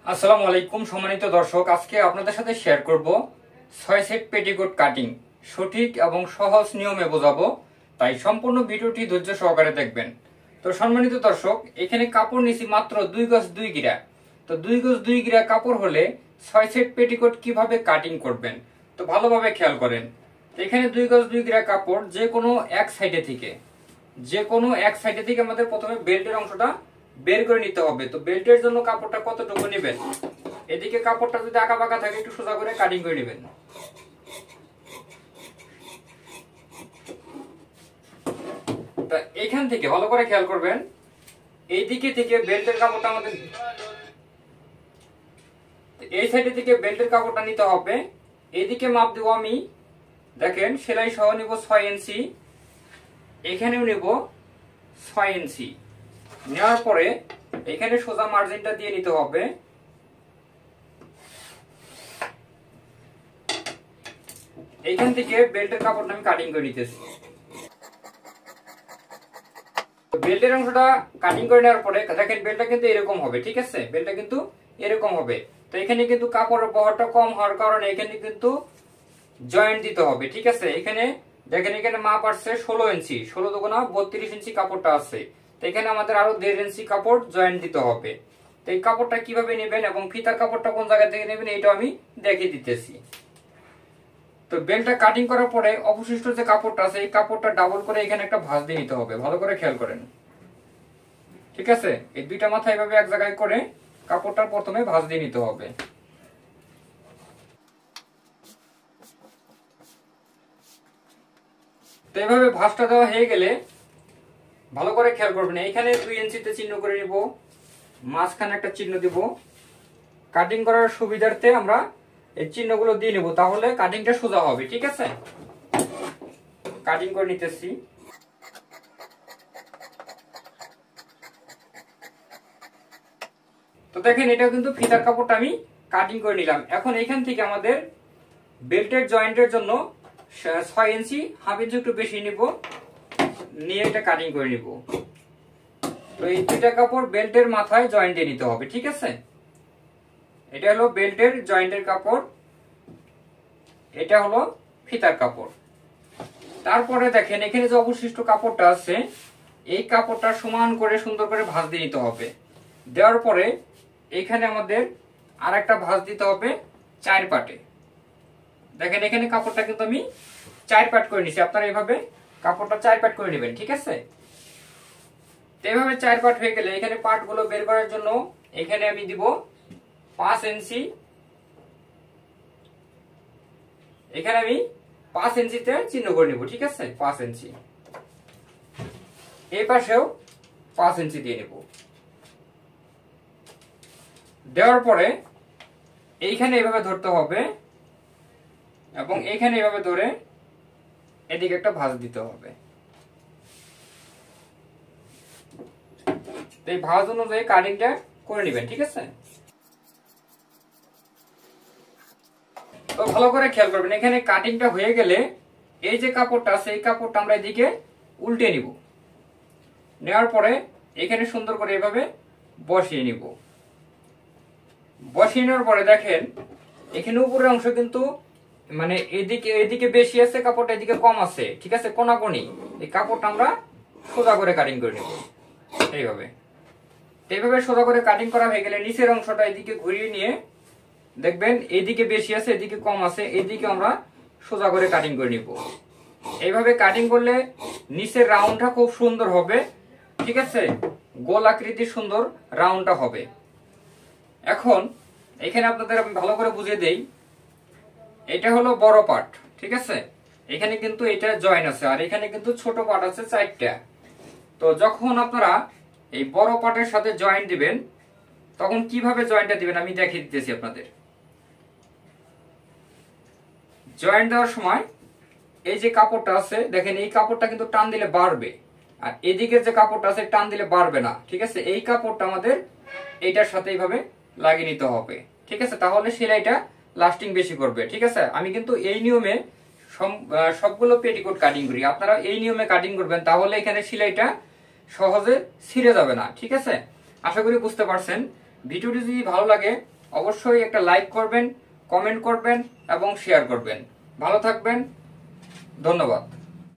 আসসালামু আলাইকুম সম্মানিত দর্শক, আজকে আপনাদের সাথে শেয়ার করব 6 সেট পেটিকোট কাটিং সঠিক এবং সহজ নিয়মে বোঝাবো, তাই সম্পূর্ণ ভিডিওটি ধৈর্য সহকারে দেখবেন। তো সম্মানিত দর্শক, এখানে কাপড় নিছি মাত্র 2 গজ 2 গিরা। তো 2 গজ 2 গিরা কাপড় হলে 6 সেট পেটিকোট কিভাবে কাটিং করবেন তো ভালোভাবে খেয়াল করেন। তো এখানে 2 গজ 2 গিরা কাপড় যে কোনো এক সাইডে থেকে আমাদের প্রথমে বেল্টের অংশটা বের করে নিতে হবে। তো বেল্টের জন্য কাপড়টা কতটুকু নেবেন, এদিকে কাপড়টা যদি আঁকা বাঁকা থাকে একটু সোজা করে কাটিং করে নেবেন। তা এখান থেকে ভালো করে খেয়াল করবেন, এই দিকে থেকে বেল্টের কাপড়টা আমাদের এই সাইডে থেকে বেল্টের কাপড়টা নিতে হবে। এইদিকে মাপ দেব আমি, দেখেন সেলাই সহ নিব 6 ইঞ্চি, এখানেও নিব 6 ইঞ্চি। নেওয়ার পরে এখানে সোজা মার্জিনটা দিয়ে নিতে হবে। এইখান থেকে বেল্টের কাপড়টা আমি কাটিং করে নিতেছি। বেল্টের অংশটা কাটিং করে নেওয়ার পরে দেখেন বেল্টটা কিন্তু এরকম হবে, ঠিক আছে? বেল্টটা কিন্তু এরকম হবে। তো এখানে কিন্তু কাপড়ের বহরটা কম হওয়ার কারণে এখানে কিন্তু জয়েন্ট দিতে হবে, ঠিক আছে? এখানে দেখেন এখানে মাপ আসছে 16 ইঞ্চি, 16 দুগুণা 32 ইঞ্চি কাপড়টা আছে। তো এখানে আমাদের আরো 1.5 ইঞ্চি কাপড় জয়েন্ট দিতে হবে। তো এই কাপড়টা কিভাবে নেবেন এবং ফিতার কাপড়টা কোন জায়গা থেকে নেবেন এটা আমি দেখিয়ে দিতেছি। তো বেল্টটা কাটিং করার পরে অবশিষ্ট যে কাপড়টা আছে এই কাপড়টা ডাবল করে এখানে একটা ভাঁজ দিয়ে নিতে হবে, ভালো করে খেয়াল করেন, ঠিক আছে? এই দুইটা মাথা এভাবে এক জায়গায় করে কাপড়টা প্রথমে ভাঁজ দিয়ে নিতে হবে। তো এইভাবে ভাঁজটা দেওয়া হয়ে গেলে ভালো করে খেয়াল করবেন, এইখানে 2 ইঞ্চিতে চিহ্ন করে নিব, মাঝখানে একটা চিহ্ন দিব। কাটিং করার সুবিধার্থে আমরা এই চিহ্নগুলো দিয়ে নেব, তাহলে কাটিংটা সোজা হবে, ঠিক আছে? কাটিং করে নিতেছি। তো দেখেন এটা কিন্তু ফিতার কাপড়টা আমি কাটিং করে নিলাম। এখন এখান থেকে আমাদের বেল্টের জয়েন্টের জন্য 6 ইঞ্চি, হাফ ইঞ্চি একটু বেশি নিব, নিয়ে এটা কাটিং করে নিব। তো এই দুইটা কাপড় বেল্টের মাথায় জয়েন্ট দিয়ে নিতে হবে, ঠিক আছে? এটা হলো বেল্টের জয়েন্টের কাপড়, এটা হলো ফিতার কাপড়। তারপরে দেখেন এখানে যে অবশিষ্ট কাপড়টা আছে এই কাপড়টা সমান করে সুন্দর করে ভাঁজ দিয়ে নিতে হবে। দেওয়ার পরে এখানে আমাদের আর একটা ভাঁজ দিতে হবে 4 পাটে। দেখেন এখানে কাপড়টা কিন্তু আমি 4 পাট করে নিছি, আপনারা এইভাবে কাপড়টা 4 পাট করে নেবেন, ঠিক আছে? এইভাবে 4 পাট হয়ে গেলে এখানে পাটগুলো বের করার জন্য এখানে আমি দিব 5 ইঞ্চি, এখানে আমি 5 ইঞ্চিতে চিহ্ন করে নিব, ঠিক আছে? 5 ইঞ্চি, এই পাশেও 5 ইঞ্চি দিয়ে নেব। দেওয়ার পরে এইখানে এভাবে ধরতে হবে এবং এইখানে এভাবে ধরে এদিকে একটা ভাঁজ দিতে হবে। এই ভাঁজ অনুযায়ী কাটিংটা করে নেবেন, ঠিক আছে? তো ভালো করে খেয়াল করবেন, এখানে কাটিংটা হয়ে গেলে এই যে কাপড়টা আছে এই কাপড়টা আমরা এদিকে উল্টে নিব। নেওয়ার পরে এখানে সুন্দর করে এভাবে বসিয়ে নিব। বসিয়ে নেওয়ার পরে দেখেন এখানে উপরের অংশ কিন্তু মানে এদিকে বেশি আছে কাপড়টা, এদিকে কম আছে, ঠিক আছে? কোনাকুনি এই কাপড়টা আমরা সোজা করে কাটিং করে নেব এইভাবে সোজা করে কাটিং করা হয়ে গেলে নিচের অংশটা এদিকে ঘুরিয়ে নিয়ে দেখবেন এদিকে বেশি আছে এদিকে কম আছে, এদিকে আমরা সোজা করে কাটিং করে নিব। এইভাবে কাটিং করলে নিচের রাউন্ডটা খুব সুন্দর হবে, ঠিক আছে? গোল আকৃতির সুন্দর রাউন্ডটা হবে। এখন এখানে আপনাদের আমি ভালো করে বুঝিয়ে দেই, এটা হলো বড় পার্ট, ঠিক আছে? এখানে কিন্তু এটা জয়েন আছে আর এখানে কিন্তু ছোট পার্ট আছে 4টা। তো যখন আপনারা এই বড় পার্টের সাথে জয়েন্ট দিবেন তখন কিভাবে জয়েন্টটা দিবেন আমি দেখিয়ে দিতেছি আপনাদের। জয়েন্ট দেওয়ার সময় এই যে কাপড়টা আছে দেখেন এই কাপড়টা কিন্তু টান দিলে বাড়বে, আর এদিকের যে কাপড়টা আছে টান দিলে বাড়বে না, ঠিক আছে? এই কাপড়টা আমাদের এইটার সাথে এইভাবে লাগিয়ে নিতে হবে, ঠিক আছে? তাহলে সেলাইটা লাস্টিং বেশি করবে, ঠিক আছে? আমি কিন্তু এই নিয়মে সবগুলো পেটিকোট কাটিং করি, আপনারা এই নিয়মে কাটিং করবেন, তাহলে এখানে সেলাইটা সহজে ছিঁড়ে যাবে না, ঠিক আছে? আশা করি বুঝতে পারছেন। ভিডিওটি যদি ভালো লাগে অবশ্যই একটা লাইক করবেন, কমেন্ট করবেন এবং শেয়ার করবেন। ভালো থাকবেন, ধন্যবাদ।